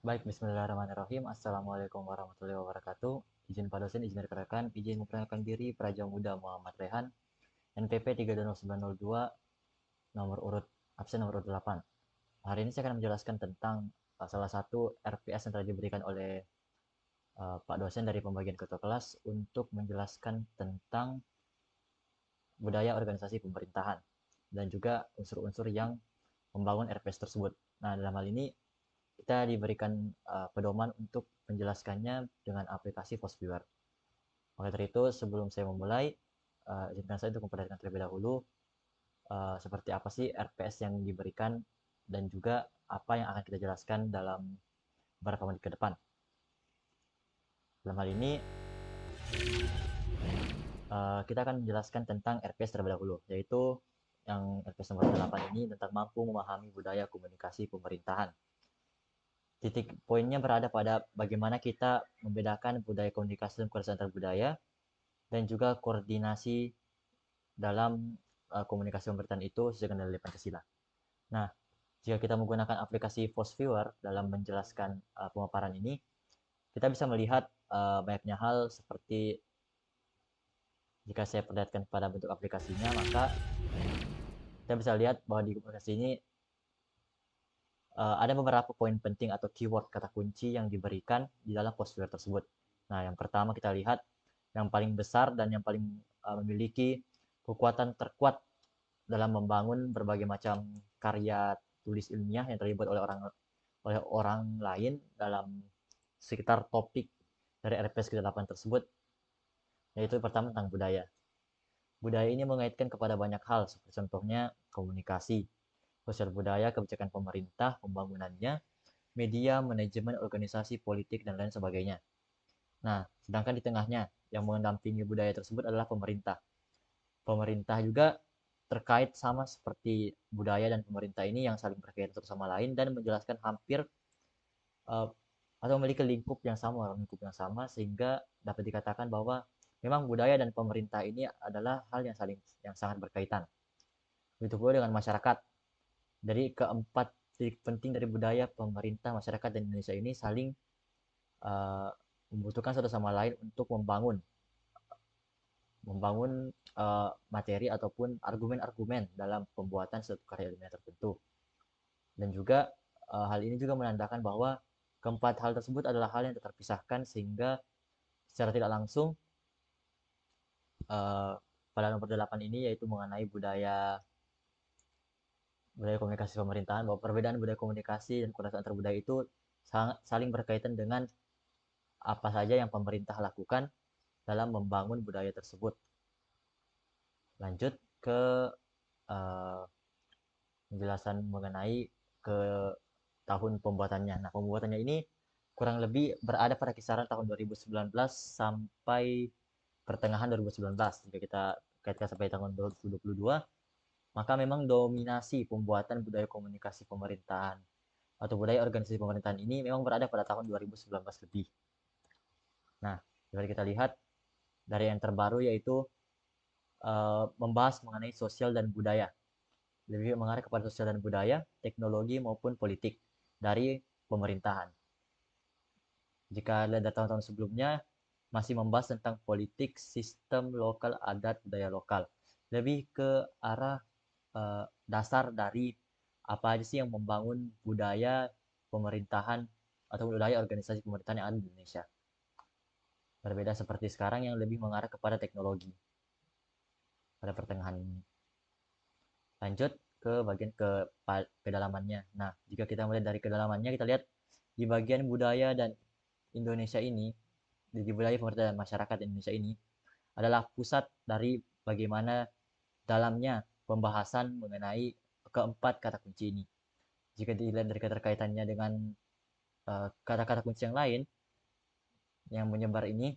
Baik, bismillahirrahmanirrahim. Assalamualaikum warahmatullahi wabarakatuh. Izin Pak dosen, izin rekan-rekan, izin memperkenalkan diri Praja Muda Muhammad Rehan, NPP 320902, nomor urut absen nomor urut 8. Hari ini saya akan menjelaskan tentang salah satu RPS yang telah diberikan oleh Pak dosen dari pembagian ketua kelas untuk menjelaskan tentang budaya organisasi pemerintahan dan juga unsur-unsur yang membangun RPS tersebut. Nah, dalam hal ini kita diberikan pedoman untuk menjelaskannya dengan aplikasi Foursquare. Oleh dari itu, sebelum saya memulai, izinkan saya untuk memperhatikan terlebih dahulu seperti apa sih RPS yang diberikan dan juga apa yang akan kita jelaskan dalam beberapa menit ke depan. Dalam hal ini, kita akan menjelaskan tentang RPS terlebih dahulu, yaitu yang RPS nomor 8 ini tentang mampu memahami budaya komunikasi pemerintahan. Titik poinnya berada pada bagaimana kita membedakan budaya komunikasi dan koordinasi antar budaya dan juga koordinasi dalam komunikasi pemerintahan itu sesuai dengan nilai Pancasila. Nah, jika kita menggunakan aplikasi Foursquare dalam menjelaskan pemaparan ini, kita bisa melihat banyaknya hal seperti jika saya perlihatkan pada bentuk aplikasinya, maka kita bisa lihat bahwa di aplikasi ini ada beberapa poin penting atau keyword kata kunci yang diberikan di dalam Foursquare tersebut. Nah, yang pertama kita lihat yang paling besar dan yang paling memiliki kekuatan terkuat dalam membangun berbagai macam karya tulis ilmiah yang terlibat oleh orang lain dalam sekitar topik dari RPS ke-8 tersebut, yaitu pertama tentang budaya. Budaya ini mengaitkan kepada banyak hal, seperti contohnya komunikasi, sosial budaya, kebijakan pemerintah, pembangunannya, media, manajemen, organisasi, politik, dan lain sebagainya. Nah, sedangkan di tengahnya, yang mendampingi budaya tersebut adalah pemerintah. Pemerintah juga terkait sama seperti budaya dan pemerintah ini yang saling berkaitan satu sama lain dan menjelaskan hampir uh, atau memiliki lingkup yang sama sehingga dapat dikatakan bahwa memang budaya dan pemerintah ini adalah hal yang sangat berkaitan. Begitu pula dengan masyarakat. Dari keempat titik penting dari budaya, pemerintah, masyarakat dan Indonesia ini saling uh, membutuhkan satu sama lain untuk membangun membangun materi ataupun argumen-argumen dalam pembuatan suatu karya ilmiah tertentu. Dan juga hal ini juga menandakan bahwa keempat hal tersebut adalah hal yang terpisahkan sehingga secara tidak langsung uh, pada nomor 8 ini yaitu mengenai budaya budaya komunikasi pemerintahan bahwa perbedaan budaya komunikasi dan koordinasi antar budaya itu saling berkaitan dengan apa saja yang pemerintah lakukan dalam membangun budaya tersebut. Lanjut ke uh, penjelasan mengenai ke tahun pembuatannya. Nah, pembuatannya ini kurang lebih berada pada kisaran tahun 2019 sampai pertengahan 2019. Jika kita kaitkan sampai tahun 2022, maka memang dominasi pembuatan budaya komunikasi pemerintahan atau budaya organisasi pemerintahan ini memang berada pada tahun 2019 lebih. Nah, jika kita lihat dari yang terbaru yaitu membahas mengenai sosial dan budaya. Lebih mengarah kepada sosial dan budaya, teknologi maupun politik dari pemerintahan. Jika ada tahun-tahun sebelumnya, masih membahas tentang politik, sistem lokal, adat, budaya lokal. Lebih ke arah dasar dari apa aja sih yang membangun budaya pemerintahan atau budaya organisasi pemerintahan yang ada di Indonesia. Berbeda seperti sekarang yang lebih mengarah kepada teknologi pada pertengahan ini. Lanjut ke bagian kedalamannya. Nah, jika kita melihat dari kedalamannya, kita lihat di bagian budaya dan Indonesia ini, di budaya pemerintah dan masyarakat Indonesia ini adalah pusat dari bagaimana dalamnya pembahasan mengenai keempat kata kunci ini. Jika dilihat dari keterkaitannya dengan kata-kata kunci yang lain yang menyebar ini,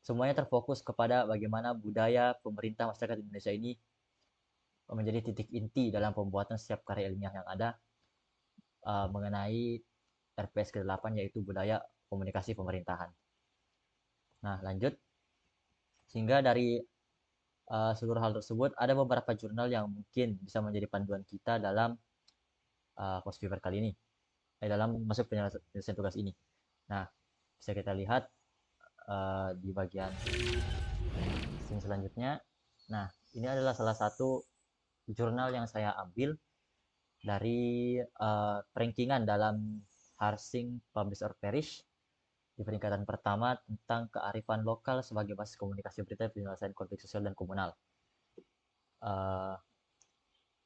semuanya terfokus kepada bagaimana budaya pemerintah masyarakat Indonesia ini menjadi titik inti dalam pembuatan setiap karya ilmiah yang ada mengenai RPS ke-8 yaitu budaya komunikasi pemerintahan. Nah, lanjut. Sehingga dari seluruh hal tersebut ada beberapa jurnal yang mungkin bisa menjadi panduan kita dalam post paper kali ini. dalam masuk penyelesaian tugas ini. Nah, bisa kita lihat di bagian scene selanjutnya. Nah, ini adalah salah satu jurnal yang saya ambil dari rankingan dalam Harsing Publish or Perish di peringkatan pertama tentang kearifan lokal sebagai basis komunikasi berita penyelesaian konflik sosial dan komunal. Uh,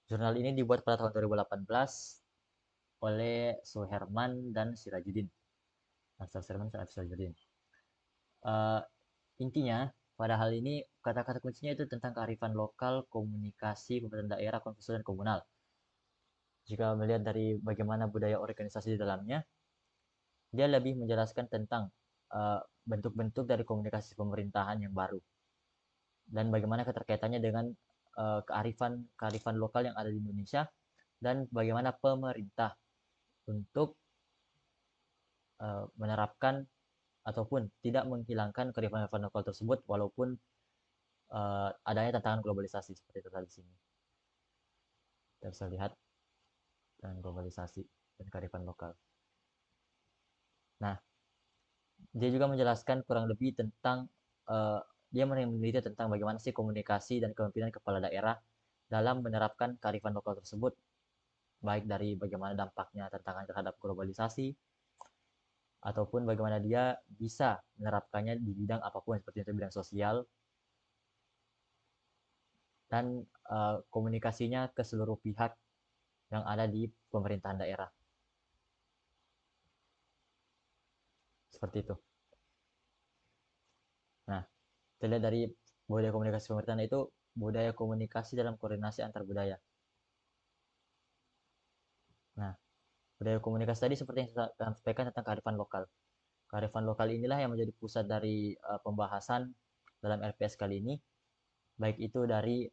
Jurnal ini dibuat pada tahun 2018 oleh Suherman dan Sirajuddin. Suherman dan Sirajuddin. Uh, Intinya, pada hal ini kata-kata kuncinya itu tentang kearifan lokal, komunikasi, pemerintahan daerah, konflik sosial dan komunal. Jika melihat dari bagaimana budaya organisasi di dalamnya, dia lebih menjelaskan tentang bentuk-bentuk dari komunikasi pemerintahan yang baru dan bagaimana keterkaitannya dengan kearifan lokal yang ada di Indonesia dan bagaimana pemerintah untuk menerapkan ataupun tidak menghilangkan kearifan lokal tersebut walaupun adanya tantangan globalisasi seperti itu tadi sini. Kita bisa lihat dengan globalisasi dan kearifan lokal. Nah, dia juga menjelaskan kurang lebih tentang dia meneliti tentang bagaimana sih komunikasi dan kepemimpinan kepala daerah dalam menerapkan kearifan lokal tersebut, baik dari bagaimana dampaknya tantangan terhadap globalisasi ataupun bagaimana dia bisa menerapkannya di bidang apapun seperti itu bidang sosial dan komunikasinya ke seluruh pihak yang ada di pemerintahan daerah. Seperti itu. Nah, kita lihat dari budaya komunikasi pemerintahan itu budaya komunikasi dalam koordinasi antar budaya. Nah, budaya komunikasi tadi seperti yang saya sampaikan tentang kearifan lokal. Kearifan lokal inilah yang menjadi pusat dari pembahasan dalam LPS kali ini, baik itu dari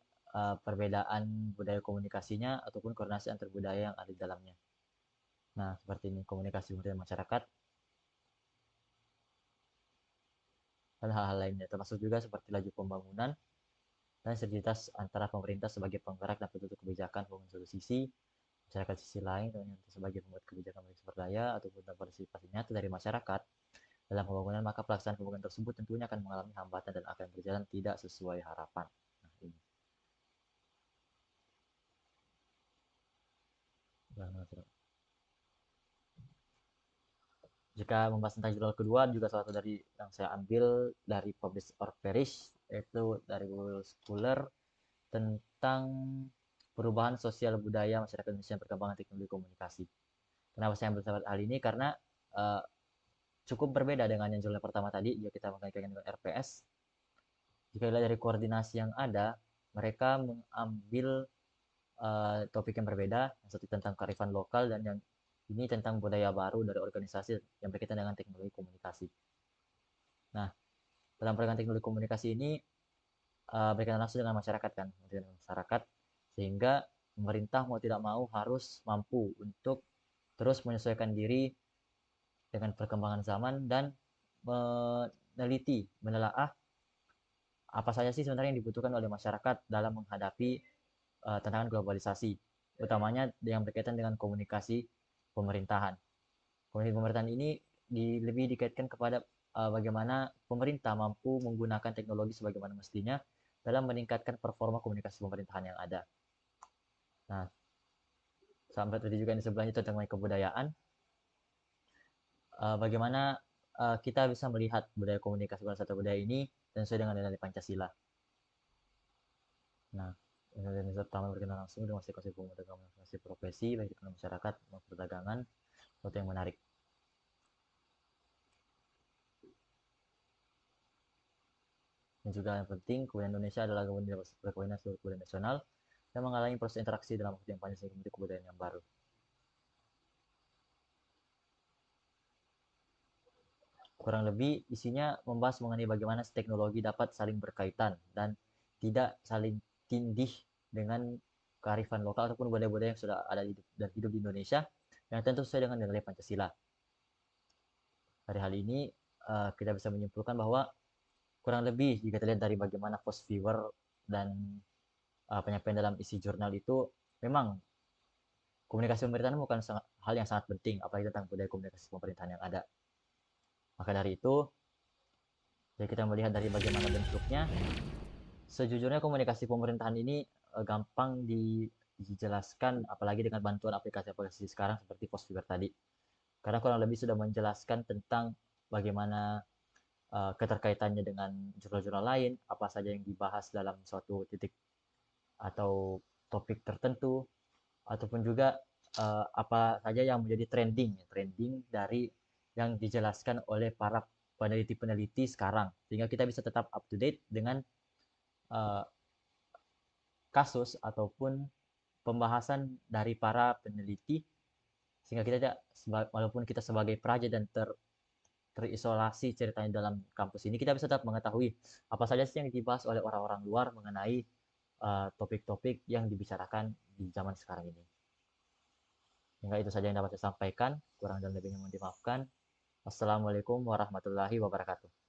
perbedaan budaya komunikasinya ataupun koordinasi antar budaya yang ada di dalamnya. Nah, seperti ini komunikasi budaya masyarakat dan hal-hal lainnya, termasuk juga seperti laju pembangunan dan sinergitas antara pemerintah sebagai penggerak dan penentu kebijakan pembangunan satu sisi, masyarakat sisi lain dan sebagai pembuat kebijakan bagi sumber daya ataupun partisipasi nyata dari masyarakat dalam pembangunan, maka pelaksanaan pembangunan tersebut tentunya akan mengalami hambatan dan akan berjalan tidak sesuai harapan. Nah, ini. Jika membahas tentang jurnal kedua, juga salah satu dari yang saya ambil dari Publish or Perish, yaitu dari Google Scholar tentang perubahan sosial budaya masyarakat Indonesia yang perkembangan teknologi komunikasi. Kenapa saya ambil hal ini? Karena uh, cukup berbeda dengan yang jurnal pertama tadi, jika kita mengaitkan dengan RPS. Jika dilihat dari koordinasi yang ada, mereka mengambil topik yang berbeda, yang satu tentang kearifan lokal dan yang ini tentang budaya baru dari organisasi yang berkaitan dengan teknologi komunikasi. Nah, dalam perkembangan teknologi komunikasi ini berkaitan langsung dengan masyarakat kan, dengan masyarakat, sehingga pemerintah mau tidak mau harus mampu untuk terus menyesuaikan diri dengan perkembangan zaman dan meneliti, menelaah apa saja sih sebenarnya yang dibutuhkan oleh masyarakat dalam menghadapi tantangan globalisasi, utamanya yang berkaitan dengan komunikasi pemerintahan. Komunikasi pemerintahan ini lebih dikaitkan kepada bagaimana pemerintah mampu menggunakan teknologi sebagaimana mestinya dalam meningkatkan performa komunikasi pemerintahan yang ada. Nah, sampai tadi juga di sebelahnya tentang kebudayaan, bagaimana kita bisa melihat budaya komunikasi pada satu budaya ini dan sesuai dengan nilai Pancasila. Nah, Indonesia pertama berkenaan langsung dengan konsep komunikasi profesi, baik di masyarakat maupun perdagangan, sesuatu yang menarik. Dan juga yang penting, kebudayaan Indonesia adalah kebudayaan seluruh kebudayaan nasional dan mengalami proses interaksi dalam waktu yang panjang sehingga membentuk kebudayaan yang baru. Kurang lebih isinya membahas mengenai bagaimana teknologi dapat saling berkaitan dan tidak saling tindih dengan kearifan lokal ataupun budaya-budaya yang sudah ada dan hidup di Indonesia yang tentu sesuai dengan nilai Pancasila. Dari hal ini kita bisa menyimpulkan bahwa kurang lebih jika terlihat dari bagaimana post viewer dan penyampaian dalam isi jurnal itu memang Komunikasi pemerintahan bukan hal yang sangat penting, apalagi tentang budaya komunikasi pemerintahan yang ada. Maka dari itu, jika kita melihat dari bagaimana bentuknya, sejujurnya komunikasi pemerintahan ini gampang dijelaskan, apalagi dengan bantuan aplikasi-aplikasi sekarang seperti Postfigure tadi. Karena kurang lebih sudah menjelaskan tentang bagaimana keterkaitannya dengan jurnal-jurnal lain, apa saja yang dibahas dalam suatu titik atau topik tertentu, ataupun juga apa saja yang menjadi trending dari yang dijelaskan oleh para peneliti-peneliti sekarang, sehingga kita bisa tetap up to date dengan uh, kasus ataupun pembahasan dari para peneliti, sehingga kita tidak, walaupun kita sebagai peraja dan terisolasi ceritanya dalam kampus ini, kita bisa tetap mengetahui apa saja sih yang dibahas oleh orang-orang luar mengenai topik-topik yang dibicarakan di zaman sekarang ini. Hingga itu saja yang dapat saya sampaikan. Kurang dan lebihnya mohon dimaafkan. Wassalamualaikum warahmatullahi wabarakatuh.